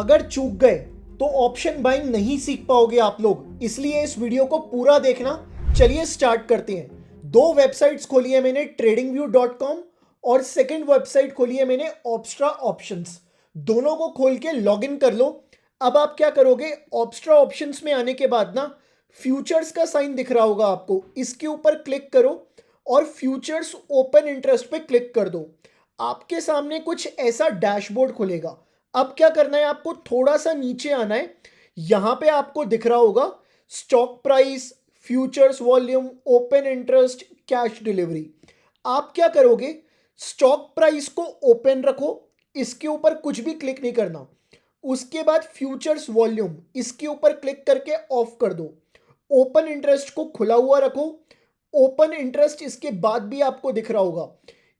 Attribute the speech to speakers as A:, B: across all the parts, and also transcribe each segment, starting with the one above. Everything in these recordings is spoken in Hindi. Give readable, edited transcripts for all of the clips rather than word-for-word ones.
A: अगर चूक गए तो ऑप्शन बाइंग नहीं सीख पाओगे आप लोग, इसलिए इस वीडियो को पूरा देखना। चलिए स्टार्ट करते हैं। दो वेबसाइट्स खोली है मैंने, tradingview.com और सेकंड वेबसाइट खोली है मैंने ऑप्स्ट्रा ऑप्शंस। दोनों को खोल के लॉगिन कर लो। अब आप क्या करोगे, ऑप्स्ट्रा ऑप्शंस में आने के बाद ना फ्यूचर्स का साइन दिख रहा होगा आपको, इसके ऊपर क्लिक करो और फ्यूचर्स ओपन इंटरेस्ट पे क्लिक कर दो। आपके सामने कुछ ऐसा डैशबोर्ड खुलेगा। अब क्या करना है, आपको थोड़ा सा नीचे आना है। यहां पे आपको दिख रहा होगा stock price, futures volume, open interest, cash delivery. आप क्या करोगे, स्टॉक प्राइस को ओपन रखो, इसके ऊपर कुछ भी क्लिक नहीं करना। उसके बाद फ्यूचर्स वॉल्यूम, इसके ऊपर क्लिक करके ऑफ कर दो। ओपन इंटरेस्ट को खुला हुआ रखो। ओपन इंटरेस्ट इसके बाद भी आपको दिख रहा होगा,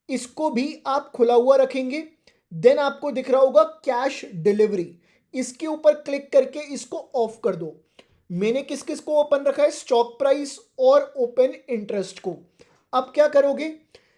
A: इसको भी आप खुला हुआ रखेंगे। देन आपको दिख रहा होगा कैश डिलीवरी, इसके ऊपर क्लिक करके इसको ऑफ कर दो। मैंने किस किस को ओपन रखा है, स्टॉक प्राइस और ओपन इंटरेस्ट को। अब क्या करोगे,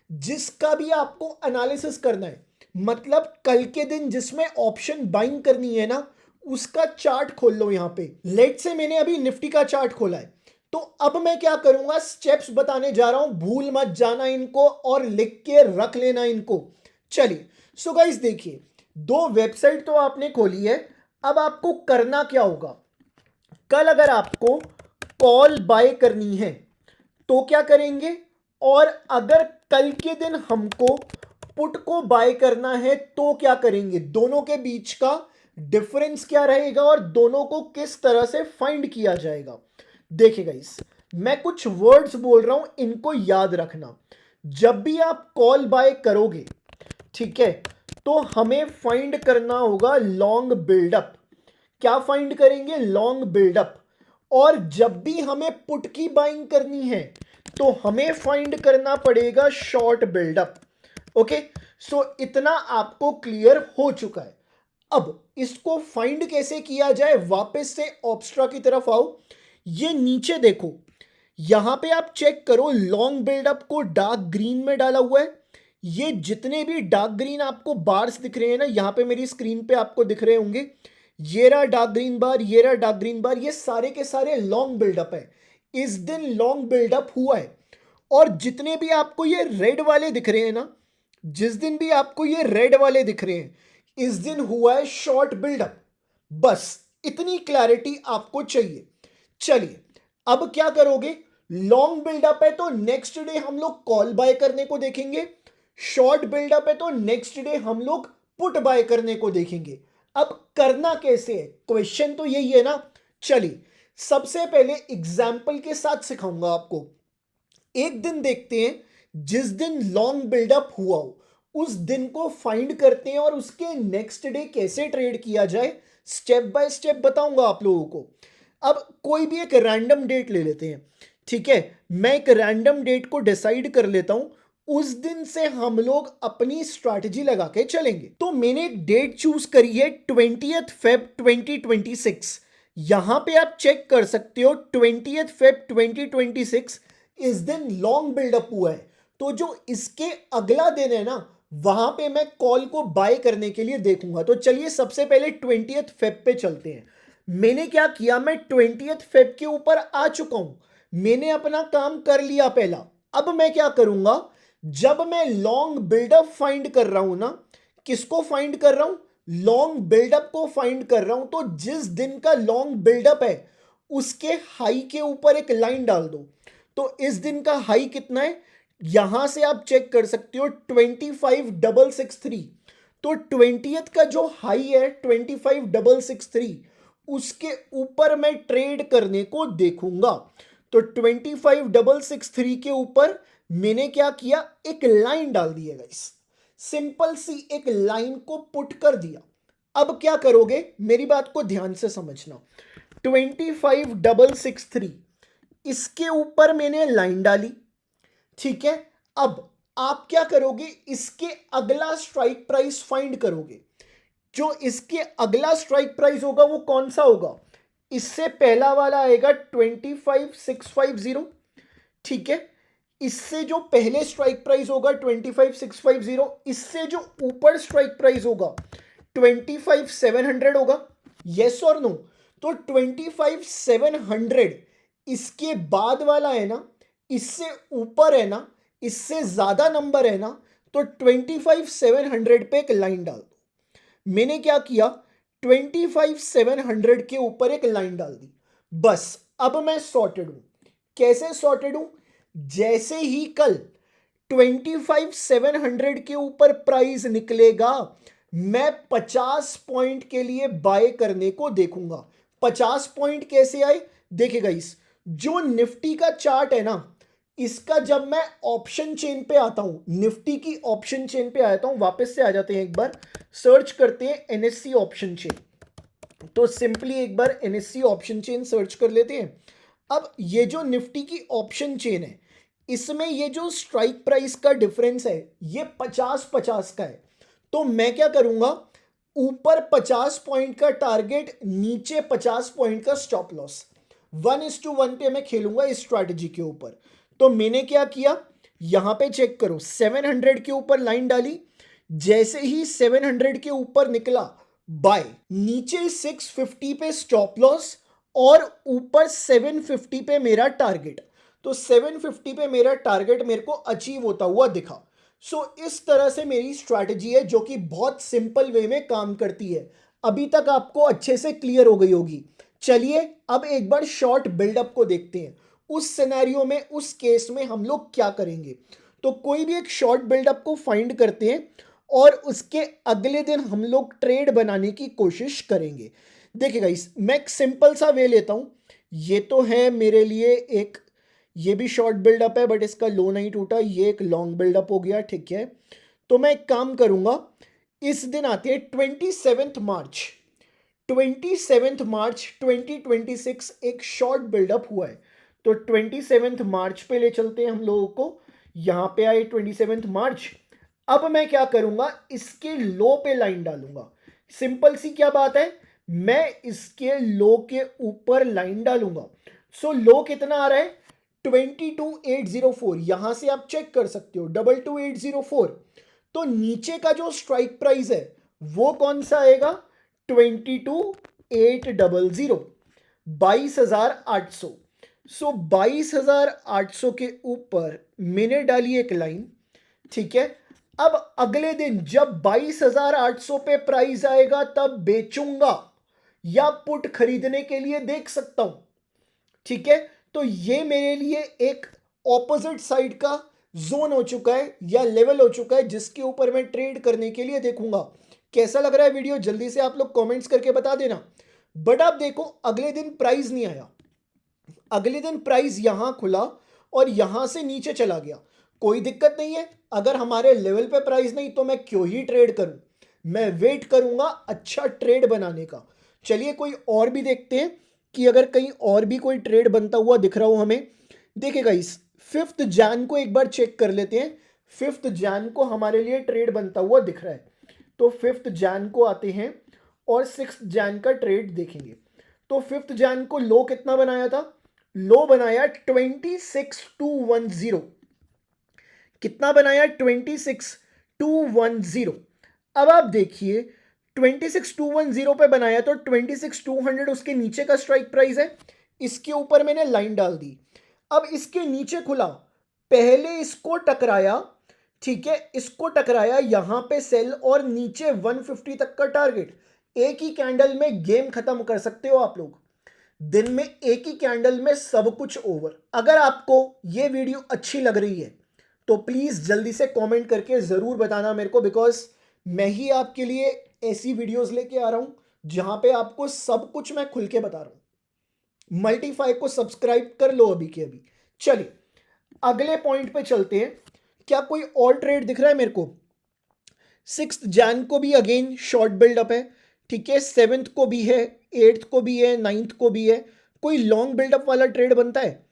A: जिसका भी आपको एनालिसिस करना है, मतलब कल के दिन जिसमें ऑप्शन बाइंग करनी है ना, उसका चार्ट खोल लो। यहां पे लेट से मैंने अभी निफ्टी का चार्ट खोला है, तो अब मैं क्या करूंगा, स्टेप्स बताने जा रहा हूं, भूल मत जाना इनको और लिख के रख लेना इनको। चलिए सो गाइस देखिए, दो वेबसाइट तो आपने खोली है। अब आपको करना क्या होगा, कल अगर आपको कॉल बाय करनी है तो क्या करेंगे, और अगर कल के दिन हमको पुट को बाय करना है तो क्या करेंगे, दोनों के बीच का डिफरेंस क्या रहेगा और दोनों को किस तरह से फाइंड किया जाएगा। देखिए गाइस, मैं कुछ वर्ड्स बोल रहा हूं, इनको याद रखना। जब भी आप कॉल बाय करोगे, ठीक है, तो हमें फाइंड करना होगा लॉन्ग बिल्डअप। क्या फाइंड करेंगे, लॉन्ग बिल्डअप। और जब भी हमें पुट की बाइंग करनी है तो हमें फाइंड करना पड़ेगा शॉर्ट बिल्डअप। ओके, सो इतना आपको क्लियर हो चुका है। अब इसको फाइंड कैसे किया जाए, वापस से ऑप्स्ट्रा की तरफ आओ। ये नीचे देखो, यहां पे आप चेक करो, लॉन्ग बिल्डअप को डार्क ग्रीन में डाला हुआ है। ये जितने भी डार्क ग्रीन आपको बार्स दिख रहे हैं ना, यहां पे मेरी स्क्रीन पे आपको दिख रहे होंगे, ये रहा डार्क ग्रीन बार, ये रहा डार्क ग्रीन बार, ये सारे के सारे लॉन्ग बिल्डअप है। इस दिन लॉन्ग बिल्डअप हुआ है। और जितने भी आपको ये रेड वाले दिख रहे हैं ना, जिस दिन भी आपको ये रेड वाले दिख रहे हैं, इस दिन हुआ है शॉर्ट बिल्डअप। बस इतनी क्लैरिटी आपको चाहिए। चलिए अब क्या करोगे, लॉन्ग बिल्डअप है तो नेक्स्ट डे हम लोग कॉल बाय करने को देखेंगे, शॉर्ट बिल्डअप है तो नेक्स्ट डे हम लोग पुट बाय करने को देखेंगे। अब करना कैसे है, क्वेश्चन तो यही है ना। चलिए सबसे पहले एग्जाम्पल के साथ सिखाऊंगा आपको। एक दिन देखते हैं, जिस दिन लॉन्ग बिल्डअप हुआ हो उस दिन को फाइंड करते हैं और उसके नेक्स्ट डे कैसे ट्रेड किया जाए, स्टेप बाय स्टेप बताऊंगा आप लोगों को। अब कोई भी एक रैंडम डेट ले लेते हैं, ठीक है, मैं एक रैंडम डेट को डिसाइड कर लेता हूं, उस दिन से हम लोग अपनी स्ट्रैटेजी लगा के चलेंगे। तो मैंने एक डेट चूज करी है 20th Feb 2026। यहां पे आप चेक कर सकते हो 20th Feb 2026 इस दिन लॉन्ग बिल्डअप हुआ है। तो जो इसके अगला दिन है ना, वहां पे मैं कॉल को बाय करने के लिए देखूंगा। तो चलिए सबसे पहले 20th Feb पे चलते हैं। मैंने क्या किया, मैं 20th Feb के ऊपर आ चुका हूं, मैंने अपना काम कर लिया पहला। अब मैं क्या करूंगा, जब मैं लॉन्ग बिल्डअप फाइंड कर रहा हूं ना, किसको फाइंड कर रहा हूं, लॉन्ग बिल्डअप को फाइंड कर रहा हूं, तो जिस दिन का लॉन्ग बिल्डअप है उसके हाई के ऊपर एक लाइन डाल दो। तो इस दिन का हाई कितना है, यहां से आप चेक कर सकते हो 25,663। तो 20th का जो हाई है 25,663, उसके ऊपर मैं ट्रेड करने को देखूंगा। तो 25,663 के ऊपर मैंने क्या किया, एक लाइन डाल दी है गाइस, सिंपल सी एक लाइन को पुट कर दिया। अब क्या करोगे, मेरी बात को ध्यान से समझना। 25,663 इसके ऊपर मैंने लाइन डाली, ठीक है। अब आप क्या करोगे, इसके अगला स्ट्राइक प्राइस फाइंड करोगे। जो इसके अगला स्ट्राइक प्राइस होगा वो कौन सा होगा, इससे पहला वाला आएगा 25,650, ठीक है। इससे जो पहले स्ट्राइक प्राइस होगा 25,650, इससे जो ऊपर स्ट्राइक प्राइस होगा 25,700 होगा। यस और नो? तो 25,700 इसके बाद वाला है ना, इससे ऊपर है ना, इससे ज्यादा नंबर है ना, तो 25,700 पे एक लाइन डाल दो। मैंने क्या किया, 25,700 के ऊपर एक लाइन डाल दी, बस। अब मैं सॉर्टेड हूं। कैसे सॉर्टेड हूं? जैसे ही कल 25,700 के ऊपर प्राइस निकलेगा, मैं 50 पॉइंट के लिए बाय करने को देखूंगा। 50 पॉइंट कैसे आए देखिएगा। इस जो निफ्टी का चार्ट है ना, इसका जब मैं ऑप्शन चेन पे आता हूं, निफ्टी की ऑप्शन चेन पे आता हूं, वापस से आ जाते हैं, एक बार सर्च करते हैं एनएससी ऑप्शन चेन। तो सिंपली एक बार एनएससी ऑप्शन चेन सर्च कर लेते हैं। अब ये जो निफ्टी की ऑप्शन चेन है, इसमें ये जो स्ट्राइक प्राइस का डिफरेंस है, ये 50-50 का है। तो मैं क्या करूंगा, ऊपर 50 पॉइंट का टारगेट, नीचे 50 पॉइंट का स्टॉप लॉस, 1:1 पे मैं खेलूंगा इस स्ट्रैटेजी के ऊपर। तो मैंने क्या किया, यहां पे चेक करो, 700 के ऊपर लाइन डाली, जैसे ही 700 के ऊपर निकला बाय, नीचे 650 पे स्टॉप लॉस और ऊपर 750 पे मेरा टारगेट। तो 750 पे मेरा टारगेट मेरे को अचीव होता हुआ दिखा। सो इस तरह से मेरी स्ट्रैटेजी है, जो कि बहुत सिंपल वे में काम करती है। अभी तक आपको अच्छे से क्लियर हो गई होगी। चलिए अब एक बार शॉर्ट बिल्डअप को देखते हैं। उस सिनेरियो में, उस केस में हम लोग क्या करेंगे। तो कोई भी एक शॉर्ट बिल्डअप को फाइंड करते हैं और उसके अगले दिन हम लोग ट्रेड बनाने की कोशिश करेंगे। देखिए गाइस, मैं एक सिंपल सा वे लेता हूं। ये तो है मेरे लिए एक, ये भी शॉर्ट बिल्डअप है बट इसका लो नहीं टूटा, ये एक लॉन्ग बिल्डअप हो गया, ठीक है। तो मैं एक काम करूंगा, इस दिन आते हैं 27 मार्च, 27 मार्च 2026 एक शॉर्ट बिल्डअप हुआ है। तो 27 मार्च पे ले चलते हैं हम लोगों को। यहां पे आए 27 मार्च। अब मैं क्या करूंगा, इसके लो पे लाइन डालूंगा। सिंपल सी क्या बात है, मैं इसके लो के ऊपर लाइन डालूंगा। सो लो कितना आ रहा है, 22,804। यहां से आप चेक कर सकते हो, 22,804। तो नीचे का जो स्ट्राइक प्राइस है वो कौन सा आएगा, 22,800, 22,800। सो 22,800 के ऊपर मैंने डाली एक लाइन, ठीक है। अब अगले दिन जब 22,800 पे प्राइस आएगा तब बेचूंगा या पुट खरीदने के लिए देख सकता हूं, ठीक है। तो ये मेरे लिए एक ऑपोजिट साइड का जोन हो चुका है या लेवल हो चुका है, जिसके ऊपर मैं ट्रेड करने के लिए देखूंगा। कैसा लग रहा है वीडियो, जल्दी से आप लोग कमेंट्स करके बता देना। बट आप देखो, अगले दिन प्राइस नहीं आया, अगले दिन प्राइस यहां खुला और यहां से नीचे चला गया। कोई दिक्कत नहीं है, अगर हमारे लेवल पे प्राइस नहीं तो मैं क्यों ही ट्रेड करूं, मैं वेट करूंगा अच्छा ट्रेड बनाने का। चलिए कोई और भी देखते हैं कि अगर कहीं और भी कोई ट्रेड बनता हुआ दिख रहा हो हमें। देखिएगा, इस 5 जैन को एक बार चेक कर लेते हैं। 5 जैन को हमारे लिए ट्रेड बनता हुआ दिख रहा है। तो 5 जैन को आते हैं और 6 जैन का ट्रेड देखेंगे। तो 5 जैन को लो कितना बनाया था, लो बनाया 26,210। कितना बनाया, 26,210। अब आप देखिए, 26,210 पे बनाया तो 26,200 उसके नीचे का स्ट्राइक प्राइस है। इसके ऊपर मैंने लाइन डाल दी। अब इसके नीचे खुला, पहले इसको टकराया, ठीक है, इसको टकराया, यहां पे सेल और नीचे 150 तक का टारगेट। एक ही कैंडल में गेम खत्म कर सकते हो आप लोग, दिन में एक ही कैंडल में सब कुछ ओवर। अगर आपको ये वीडियो अच्छी लग रही है तो प्लीज जल्दी से कमेंट करके जरूर बताना मेरे को, बिकॉज मैं ही आपके लिए ऐसी वीडियोस लेके आ रहा हूं जहां पे आपको सब कुछ मैं खुल के बता रहा हूं। मल्टीफाई को सब्सक्राइब कर लो अभी के अभी। चलिए अगले पॉइंट पे चलते हैं। क्या कोई और ट्रेड दिख रहा है मेरे को। 6 जैन को भी अगेन शॉर्ट बिल्डअप है, ठीक है। 7th को भी है, 8th को भी है, 9th को भी है। कोई लॉन्ग बिल्डअप वाला ट्रेड बनता है,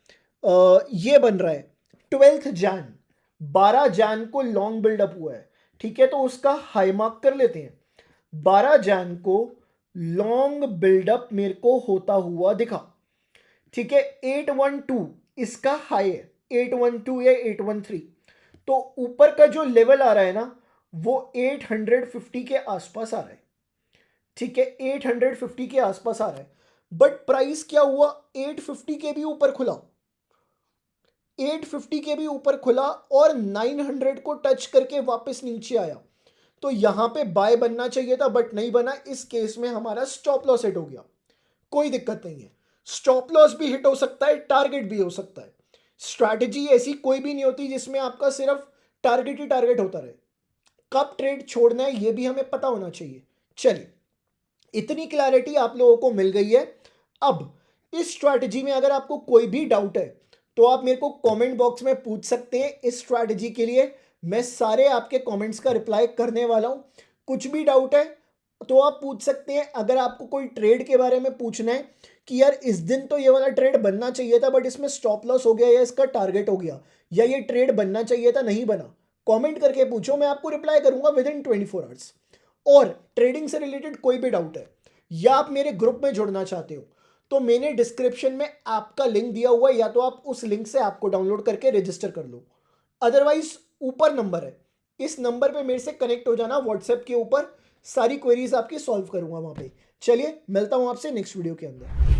A: ये बन रहा है 12th जैन, 12 जैन को लॉन्ग बिल्डअप हुआ है, ठीक है। तो उसका हाई मार्क कर लेते हैं। 12 जैन को लॉन्ग बिल्डअप मेरे को होता हुआ दिखा, ठीक है। 812 इसका हाई है, 812 या 813। तो ऊपर का जो लेवल आ रहा है ना, वो 850 के आसपास आ रहा है, ठीक है, 850 के आसपास आ रहा है, बट प्राइस क्या हुआ, 850 के भी ऊपर खुला, 850 के भी ऊपर खुला और 900 को टच करके वापस नीचे आया। तो यहां पे बाय बनना चाहिए था बट नहीं बना। इस केस में हमारा स्टॉप लॉस हिट हो गया, कोई दिक्कत नहीं है। स्टॉप लॉस भी हिट हो सकता है, टारगेट भी हो सकता है। स्ट्रैटेजी ऐसी कोई भी नहीं होती जिसमें आपका सिर्फ टारगेट ही टारगेट होता रहे। कब ट्रेड छोड़ना है ये भी हमें पता होना चाहिए। चलिए, इतनी क्लैरिटी आप लोगों को मिल गई है। अब इस स्ट्रैटेजी में अगर आपको कोई भी डाउट है तो आप मेरे को कमेंट बॉक्स में पूछ सकते हैं। इस स्ट्रैटेजी के लिए मैं सारे आपके कमेंट्स का रिप्लाई करने वाला हूं। कुछ भी डाउट है तो आप पूछ सकते हैं। अगर आपको कोई ट्रेड के बारे में पूछना है कि यार इस दिन तो ये वाला ट्रेड बनना चाहिए था बट इसमें स्टॉप लॉस हो गया या इसका टारगेट हो गया, या ये ट्रेड बनना चाहिए था नहीं बना, कमेंट करके पूछो, मैं आपको रिप्लाई करूंगा विद इन 24 आवर्स। और ट्रेडिंग से रिलेटेड कोई भी डाउट है या आप मेरे ग्रुप में जुड़ना चाहते हो तो मैंने डिस्क्रिप्शन में आपका लिंक दिया हुआ है, या तो आप उस लिंक से आपको डाउनलोड करके रजिस्टर कर लो। अदरवाइज ऊपर नंबर है, इस नंबर पे मेरे से कनेक्ट हो जाना व्हाट्सएप के ऊपर, सारी क्वेरीज आपकी सॉल्व करूंगा वहां पे। चलिए, मिलता हूं आपसे नेक्स्ट वीडियो के अंदर।